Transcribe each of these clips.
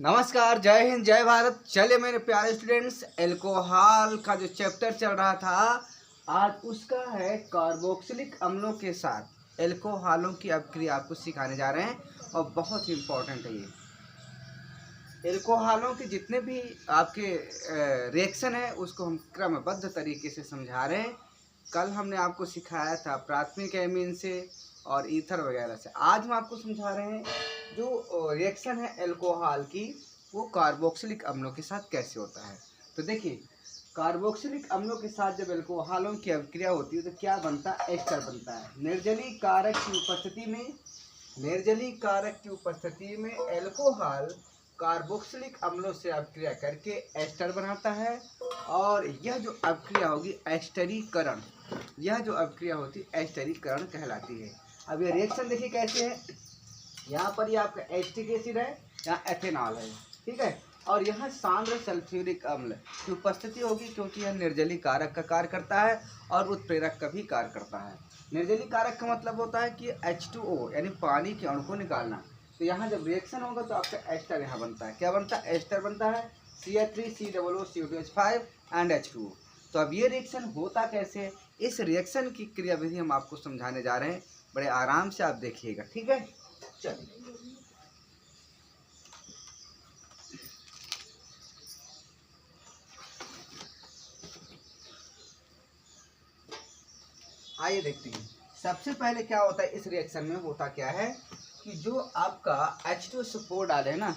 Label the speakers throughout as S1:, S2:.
S1: नमस्कार, जय हिंद, जय भारत। चले मेरे प्यारे स्टूडेंट्स, एल्कोहल का जो चैप्टर चल रहा था आज उसका है कार्बोक्सिलिक अम्लों के साथ एल्कोहलों की अभिक्रिया आपको सिखाने जा रहे हैं और बहुत ही इम्पोर्टेंट है ये। एल्कोहलों के जितने भी आपके रिएक्शन है उसको हम क्रमबद्ध तरीके से समझा रहे हैं। कल हमने आपको सिखाया था प्राथमिक एमीन से और ईथर वगैरह से। आज हम आपको समझा रहे हैं जो रिएक्शन है एल्कोहल की वो कार्बोक्सिलिक अम्लों के साथ कैसे होता है। तो देखिए, कार्बोक्सिलिक अम्लों के साथ जब एल्कोहलों की अभिक्रिया होती है तो क्या बनता है? एस्टर बनता है। निर्जलीय कारक की उपस्थिति में एल्कोहल कार्बोक्सिलिक अम्लों से अभिक्रिया करके एस्टर बनाता है और यह जो अभिक्रिया होगी एस्टरीकरण, यह जो अभिक्रिया होती है एस्टरीकरण कहलाती है। अब ये रिएक्शन देखिए कैसे है। यहाँ पर ये आपका एस्टिक एसिड है, यहाँ एथेनॉल है, ठीक है। और यहाँ सांद्र सल्फ्यूरिक अम्ल की उपस्थिति होगी क्योंकि यह निर्जलीय कारक का कार्य करता है और उत्प्रेरक का भी कार्य करता है। निर्जलीय कारक का मतलब होता है कि H2O यानी पानी के अणु को निकालना। तो यहाँ जब रिएक्शन होगा तो आपका एस्टर यहाँ बनता है। क्या बनता है? एस्टर बनता है CH3COO CO2H5 एंड H2O। तो अब ये रिएक्शन होता कैसे? इस रिएक्शन की क्रियाविधि हम आपको समझाने जा रहे हैं, बड़े आराम से आप देखिएगा, ठीक है। चलिए आइए देखते हैं। सबसे पहले क्या होता है इस रिएक्शन में? होता क्या है कि जो आपका H2SO4 डाले हैं ना,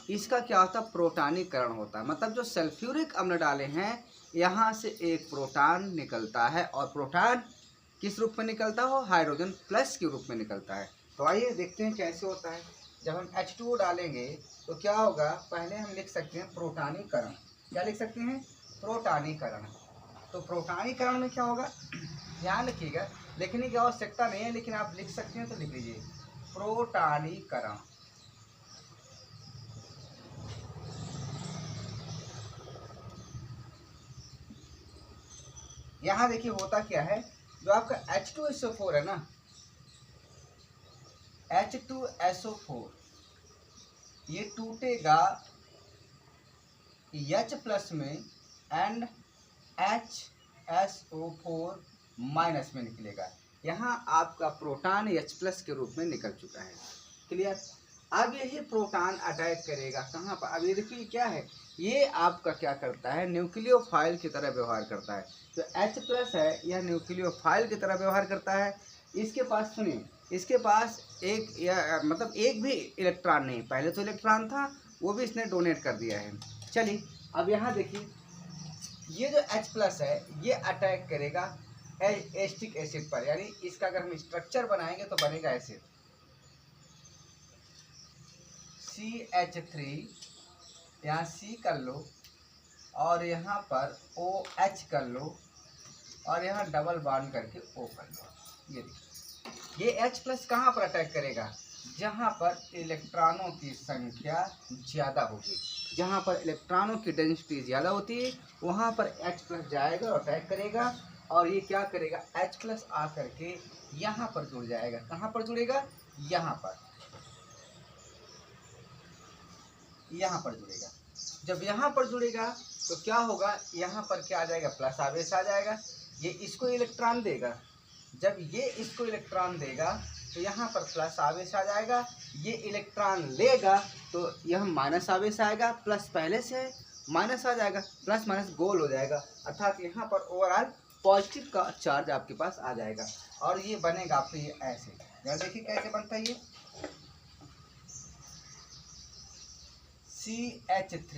S1: इसका क्या होता है? प्रोटानीकरण होता है। मतलब जो सल्फ्यूरिक अम्ल डाले हैं यहाँ से एक प्रोटॉन निकलता है और प्रोटॉन किस रूप में निकलता हो? हाइड्रोजन प्लस के रूप में निकलता है। तो आइए देखते हैं कैसे होता है। जब हम H2O डालेंगे तो क्या होगा? पहले हम लिख सकते हैं प्रोटानीकरण। क्या लिख सकते हैं? प्रोटानीकरण। तो प्रोटानीकरण में क्या होगा? ध्यान रखिएगा, लिखने की आवश्यकता नहीं है, लेकिन आप लिख सकते हैं तो लिख लीजिए प्रोटानीकरण। यहाँ देखिए होता क्या है, जो आपका H2SO4 है ना, H2SO4 ये टूटेगा H प्लस में एंड HSO4 माइनस में निकलेगा। यहाँ आपका प्रोटॉन H प्लस के रूप में निकल चुका है। क्लियर? अब यही प्रोटॉन अटैक करेगा कहाँ पर? अब ये देखिए क्या है, ये आपका क्या करता है? न्यूक्लियोफाइल की तरह व्यवहार करता है। जो H प्लस है यह न्यूक्लियोफाइल की तरह व्यवहार करता है। इसके पास सुनिए, इसके पास एक या मतलब एक भी इलेक्ट्रॉन नहीं। पहले तो इलेक्ट्रॉन था, वो भी इसने डोनेट कर दिया है। चलिए अब यहाँ देखिए, ये जो H प्लस है ये अटैक करेगा एस्टिक एसिड पर, यानी इसका अगर हम स्ट्रक्चर बनाएंगे तो बनेगा ऐसे CH3, यहाँ C कर लो और यहाँ पर OH कर लो और यहाँ डबल बॉन्ड करके O कर लो। ये देखिए, ये H प्लस कहाँ पर अटैक करेगा? जहाँ पर इलेक्ट्रॉनों की संख्या ज़्यादा होगी। जहाँ पर इलेक्ट्रॉनों की डेंसिटी ज़्यादा होती है वहाँ पर H प्लस जाएगा और अटैक करेगा और ये क्या करेगा? H प्लस आ करके यहाँ पर जुड़ जाएगा। कहाँ पर जुड़ेगा? यहाँ पर जुड़ेगा। जब यहाँ पर जुड़ेगा तो क्या होगा? यहाँ पर क्या आ जाएगा? प्लस आवेश आ जाएगा। ये इसको इलेक्ट्रॉन देगा। जब ये इसको इलेक्ट्रॉन देगा तो यहाँ पर प्लस आवेश आ जाएगा। ये इलेक्ट्रॉन लेगा तो यह माइनस आवेश आएगा। प्लस पहले से माइनस आ जाएगा, प्लस माइनस गोल हो जाएगा, अर्थात यहाँ पर ओवरऑल पॉजिटिव का चार्ज आपके पास आ जाएगा और ये बनेगा आपको ये ऐसे। यार देखिए कैसे बनता है ये CH3,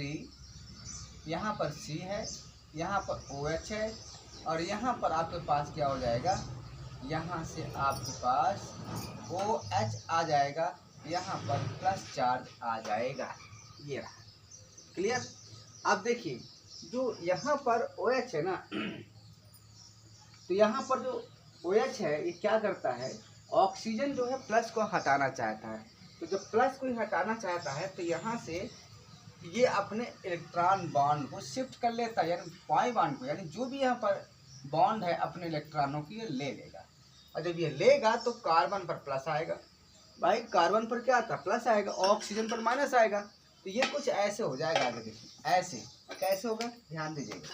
S1: यहाँ पर C है, यहाँ पर OH है और यहाँ पर आपके पास क्या हो जाएगा? यहाँ से आपके पास OH आ जाएगा, यहाँ पर प्लस चार्ज आ जाएगा। ये रहा। क्लियर? अब देखिए जो यहाँ पर OH है ना, तो यहाँ पर जो OH है ये क्या करता है? ऑक्सीजन जो है प्लस को हटाना चाहता है। तो जब प्लस को हटाना चाहता है तो यहाँ से ये अपने इलेक्ट्रॉन बॉन्ड को शिफ्ट कर लेता है, यानी पाई बॉन्ड को, यानी जो भी यहाँ पर बॉन्ड है अपने इलेक्ट्रॉनों की ये ले लेगा। और जब ये लेगा तो कार्बन पर प्लस आएगा। भाई कार्बन पर क्या आता है? प्लस आएगा, ऑक्सीजन पर माइनस आएगा। तो ये कुछ ऐसे हो जाएगा। आगे देखिए ऐसे कैसे होगा, ध्यान दीजिएगा।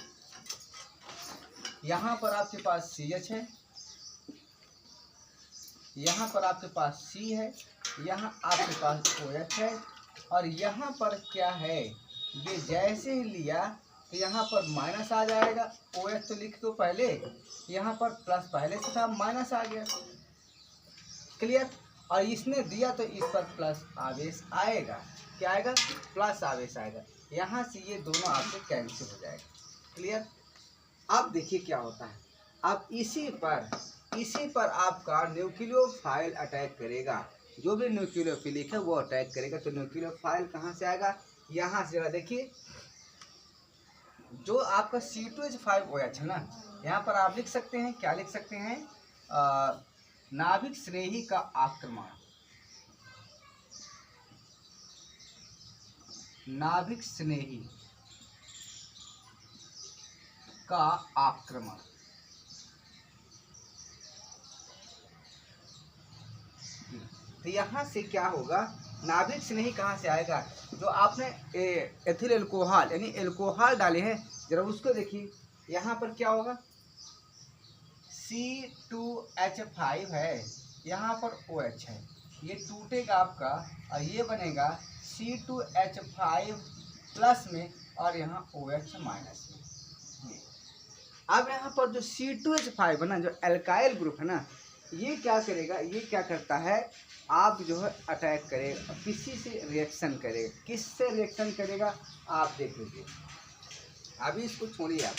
S1: यहाँ पर आपके पास CH है, यहाँ पर आपके पास C है, यहाँ आपके पास OH है, और यहाँ पर क्या है, ये जैसे ही लिया तो यहाँ पर माइनस आ जाएगा। OH तो लिख दो पहले, यहाँ पर प्लस पहले से था, माइनस आ गया। क्लियर। और इसने दिया तो इस पर प्लस आवेश आएगा। क्या आएगा, प्लस आवेश आएगा। यहाँ से ये दोनों आपसे कैंसिल हो जाएगा। क्लियर। अब देखिए क्या होता है, अब इसी पर आपका न्यूक्लियोफाइल अटैक करेगा। जो भी न्यूक्लियोफिलिक है वो अटैक करेगा। तो न्यूक्लियोफाइल कहाँ से आएगा, यहाँ से। जरा देखिए, जो आपका C2H5OH है ना, यहाँ पर आप लिख सकते हैं, क्या लिख सकते हैं, नाभिक स्नेही का आक्रमण। नाभिक स्नेही का आक्रमण। तो यहाँ से क्या होगा, नाभिक स्नेही कहाँ से आएगा, जो आपने एथिल एल्कोहल यानी एल्कोहल डाले हैं, जरा उसको देखिए। यहाँ पर क्या होगा, C2H5 है, यहाँ पर OH है, ये टूटेगा आपका और ये बनेगा C2H5 प्लस में और यहाँ OH माइनस में। अब यहाँ पर जो C2H5 है ना, जो एल्काइल ग्रुप है ना, ये क्या करेगा, ये क्या करता है, आप जो है अटैक करेगा, किसी से रिएक्शन करेगा। किससे रिएक्शन करेगा आप देख लीजिए। अभी इसको छोड़िए, आप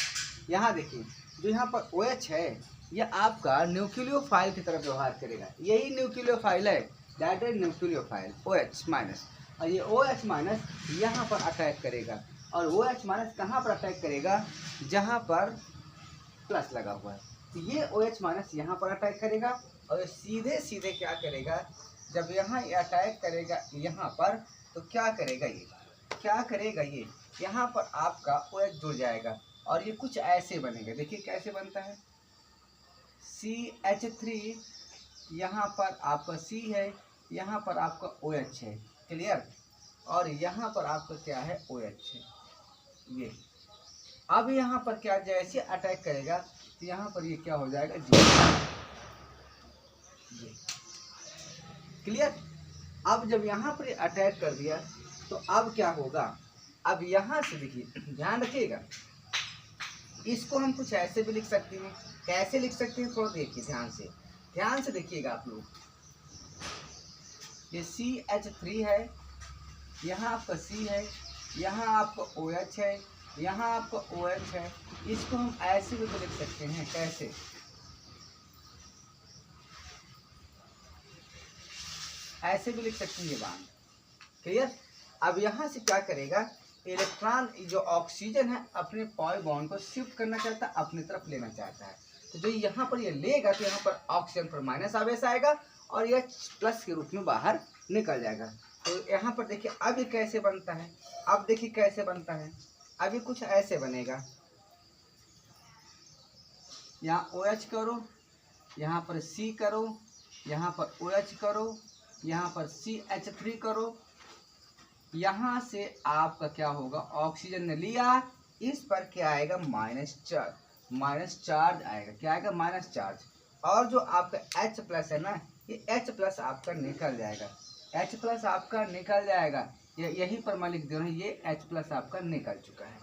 S1: यहाँ देखिए, जो यहाँ पर OH है ये आपका न्यूक्लियोफाइल की तरफ व्यवहार करेगा। यही न्यूक्लियोफाइल है, that is nucleophile OH minus. और ये OH माइनस यहाँ पर अटैक करेगा। और OH माइनस कहाँ पर अटैक करेगा, जहाँ पर प्लस लगा हुआ है। तो ये OH माइनस यहाँ पर अटैक करेगा और सीधे सीधे क्या करेगा, जब यहाँ ये अटैक करेगा यहाँ पर, तो क्या करेगा ये, यहाँ पर आपका OH जुड़ जाएगा और ये कुछ ऐसे बनेगा। देखिए कैसे बनता है, CH3, यहाँ पर आपका C है, यहाँ पर आपका OH है। क्लियर। और यहाँ पर आपका क्या है, OH है। ये अब यहाँ पर क्या, जैसे अटैक करेगा तो यहाँ पर ये क्या हो जाएगा, ये। क्लियर। अब जब यहाँ पर अटैक कर दिया तो अब क्या होगा, अब यहाँ से देखिए, ध्यान रखिएगा, इसको हम कुछ ऐसे भी लिख सकते हैं। कैसे लिख सकते हैं, थोड़ा देखिए, ध्यान से देखिएगा आप लोग। ये CH3 है, यहाँ आपका C है, यहाँ आपका OH है, यहाँ आपका OH है। इसको हम ऐसे भी तो लिख सकते हैं। कैसे, ऐसे भी लिख सकते हैं ये बात। क्लियर। अब यहाँ से क्या करेगा, इलेक्ट्रॉन जो ऑक्सीजन है अपने पॉय बॉन्ड को शिफ्ट करना चाहता है, अपनी तरफ लेना चाहता है। तो जो यहाँ पर ये लेगा तो यहाँ पर ऑक्सीजन पर माइनस आवेश आएगा और यह प्लस के रूप में बाहर निकल जाएगा। तो यहाँ पर देखिए अब ये कैसे बनता है, अब देखिए कैसे बनता है। अभी कुछ ऐसे बनेगा, यहाँ OH करो, यहाँ पर C करो, यहाँ पर OH करो, यहाँ पर CH3 करो। यहाँ से आपका क्या होगा, ऑक्सीजन ने लिया, इस पर क्या आएगा, माइनस चार्ज आएगा। क्या आएगा, माइनस चार्ज। और जो आपका H प्लस है ना, ये H प्लस आपका निकल जाएगा, H प्लस आपका निकल जाएगा। यही पर मैं लिख दे रहा हूँ, ये H प्लस आपका निकल चुका है।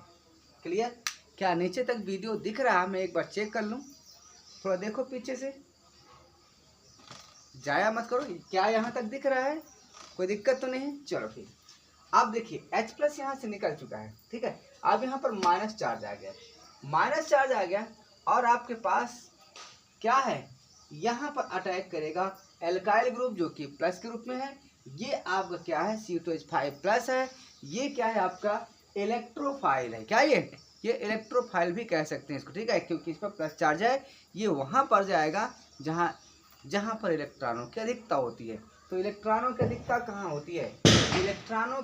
S1: क्लियर। क्या नीचे तक वीडियो दिख रहा है, मैं एक बार चेक कर लूँ, थोड़ा देखो पीछे से, जाया मत करो। क्या यहाँ तक दिख रहा है, कोई दिक्कत तो नहीं। चलो ठीक। अब देखिए H प्लस यहाँ से निकल चुका है, ठीक है। अब यहाँ पर माइनस चार्ज आ गया, और आपके पास क्या है, यहाँ पर अटैक करेगा एल्काइल ग्रुप जो कि प्लस के रूप में है। ये आपका क्या है, C2H5 प्लस है। ये क्या है, आपका इलेक्ट्रोफाइल है। क्या ये इलेक्ट्रोफाइल भी कह सकते हैं इसको, ठीक है, क्योंकि इस पर प्लस चार्ज है। ये वहाँ पर जाएगा जहाँ पर इलेक्ट्रॉनों की अधिकता होती है। तो इलेक्ट्रॉनों की अधिकता कहाँ होती है, इलेक्ट्रॉनों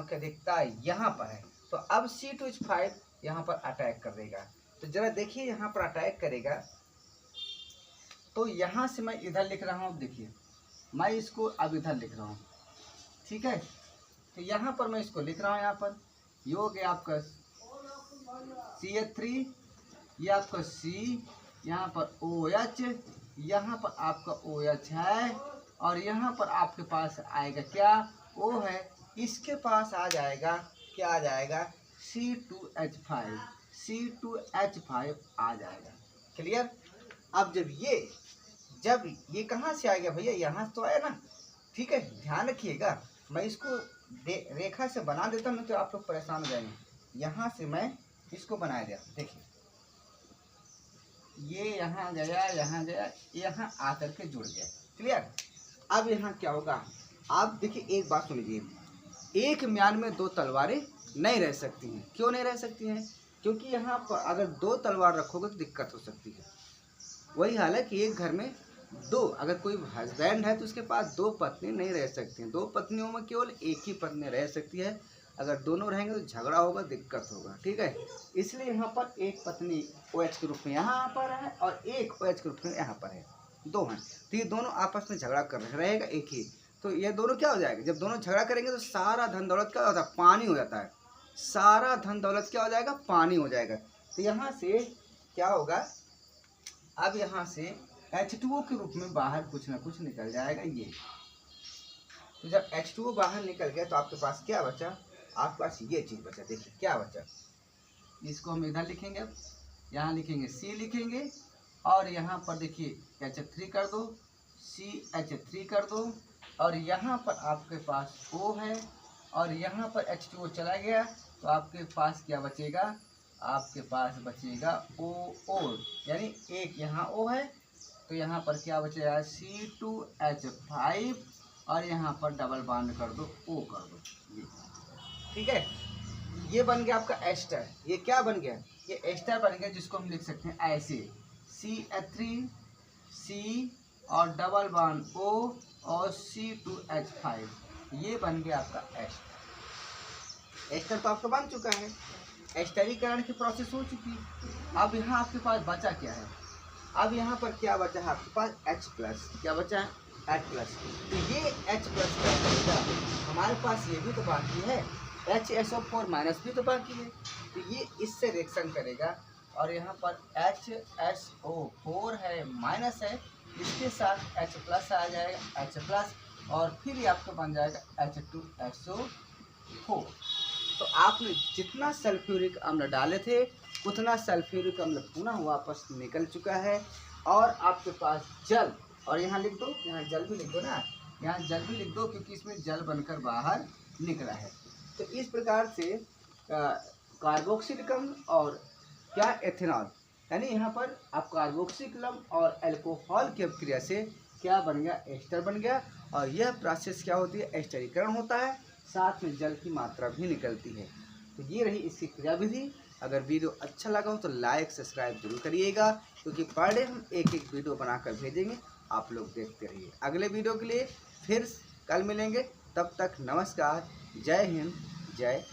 S1: की अधिकता यहाँ पर है। तो अब C2H5 यहाँ पर अटैक कर देगा। तो जरा देखिए, यहाँ पर अटैक करेगा तो यहाँ से मैं इधर लिख रहा हूँ, देखिए मैं इसको अब इधर लिख रहा हूँ, ठीक है। तो यहाँ पर मैं इसको लिख रहा हूँ, यहाँ पर ये हो गया आपका CH3, ये आपका C, यहाँ पर OH, यहाँ पर आपका OH है, और यहाँ पर आपके पास आएगा क्या, O है, इसके पास आ जाएगा क्या, आ जाएगा C2H5, C2H5 आ जाएगा। क्लियर। अब जब ये कहाँ से आ गया भैया, यहाँ से तो आया ना, ठीक है। ध्यान रखिएगा, मैं इसको रेखा से बना देता हूँ तो आप लोग परेशान हो जाएंगे। यहाँ से मैं इसको बनाया दिया, देखिए ये यहाँ गया, यहाँ गया, यहाँ आकर के जुड़ गया। क्लियर। अब यहाँ क्या होगा, आप देखिए एक बात सुनिए, एक म्यान में दो तलवारें नहीं रह सकती हैं। क्यों नहीं रह सकती हैं, क्योंकि यहाँ पर अगर दो तलवार रखोगे तो दिक्कत हो सकती है। वही हाल है कि एक घर में दो, अगर कोई हस्बैंड है तो उसके पास दो पत्नी नहीं रह सकती हैं। दो पत्नियों में केवल एक ही पत्नी रह सकती है। अगर दोनों रहेंगे तो झगड़ा होगा, दिक्कत होगा, ठीक है। इसलिए यहाँ पर एक पत्नी OH के रूप में यहाँ पर है और एक OH के रूप में यहाँ पर है, दो हैं। तो ये दोनों आपस में झगड़ा कर रहे रहेगा एक ही, तो ये दोनों क्या हो जाएगा, जब दोनों झगड़ा करेंगे तो सारा धन दौलत क्या होता है, पानी हो जाता है। सारा धन दौलत क्या हो जाएगा, पानी हो जाएगा। तो यहाँ से क्या होगा, अब यहाँ से H2O के रूप में बाहर कुछ ना कुछ निकल जाएगा ये। तो जब H2O बाहर निकल गया तो आपके पास क्या बचा, आपके पास ये चीज़ बचा। देखिए क्या बचा, इसको हम इधर लिखेंगे, अब यहाँ लिखेंगे C लिखेंगे, और यहाँ पर देखिए H3 कर दो, CH3 कर दो, और यहाँ पर आपके पास O है, और यहाँ पर H2O चला गया तो आपके पास क्या बचेगा, आपके पास बचेगा O, यानी एक यहाँ O है, तो यहाँ पर क्या बचेगा C2H5, और यहाँ पर डबल बॉन्ड कर दो, O कर दो, ये ठीक है। ये बन गया आपका एस्टर। ये क्या बन गया, ये एस्टर बन गया, जिसको हम लिख सकते हैं ऐसे CH3, C और डबल बॉन्ड O और C2H5, ये बन गया आपका एस्टर। एस्टर तो आपका बन चुका है, एस्टरीकरण की प्रोसेस हो चुकी है। अब यहाँ आपके पास बचा क्या है, अब यहाँ पर क्या बचा है आपके पास H+, क्या बचा है H+। तो ये H+ क्या बनेगा, हमारे पास ये भी तो बाकी है, HSO4- भी तो बाकी है। तो ये इससे रिएक्शन करेगा, और यहाँ पर HSO4 है, माइनस है, इसके साथ H+ आ जाएगा, H+, और फिर ये आपका बन जाएगा H2SO4। तो आपने जितना सल्फ्यूरिक अम्ल डाले थे उतना सल्फ्यूरिक अम्ल पुनः वापस निकल चुका है, और आपके पास जल, और यहाँ लिख दो, यहाँ जल भी लिख दो ना, यहाँ जल भी लिख दो, क्योंकि इसमें जल बनकर बाहर निकला है। तो इस प्रकार से कार्बोक्सिलिक अम्ल और क्या एथेनॉल, यानी यहाँ पर आप कार्बोक्सिलिक अम्ल और अल्कोहल की अभिक्रिया से क्या बन गया, एस्टर बन गया। और यह प्रोसेस क्या होती है, एस्टरीकरण होता है, साथ में जल की मात्रा भी निकलती है। तो ये रही इसकी क्रियाविधि। अगर वीडियो अच्छा लगा हो तो लाइक सब्सक्राइब जरूर करिएगा, क्योंकि पर डे हम एक एक वीडियो बनाकर भेजेंगे, आप लोग देखते रहिए। अगले वीडियो के लिए फिर कल मिलेंगे, तब तक नमस्कार, जय हिंद, जय